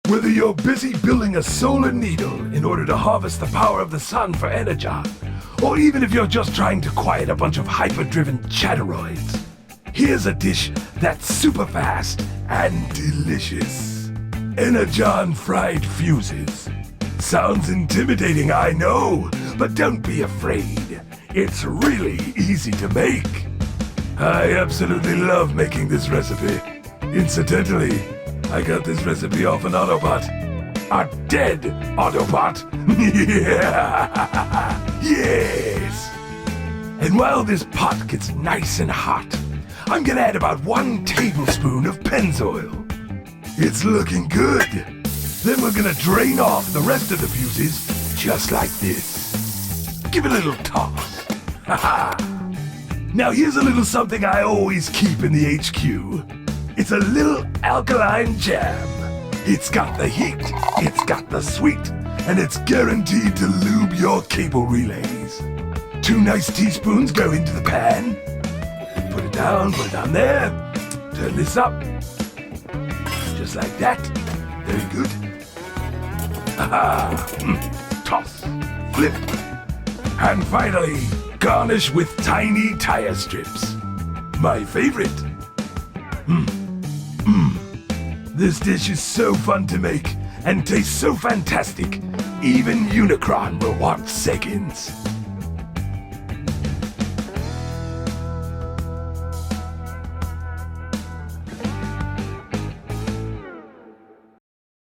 Whether you're busy building a solar needle in order to harvest the power of the sun for Energon, or even if you're just trying to quiet a bunch of hyper-driven chatteroids, here's a dish that's super fast and delicious. Energon fried fuses. Sounds intimidating, I know, but don't be afraid. It's really easy to make. I absolutely love making this recipe. Incidentally, I got this recipe off an Autobot. A dead Autobot. Yes! And while this pot gets nice and hot, I'm gonna add about 1 tablespoon of Pennzoil. It's looking good. Then we're gonna drain off the rest of the fuses just like this. Give it a little toss. Now here's a little something I always keep in the HQ. It's a little alkaline jam. It's got the heat, it's got the sweet, and it's guaranteed to lube your cable relays. 2 nice teaspoons go into the pan. Put it down there. Turn this up. Just like that. Very good. Toss. Flip. And finally, garnish with tiny tire strips. My favorite. This dish is so fun to make and tastes so fantastic, even Unicron will want seconds.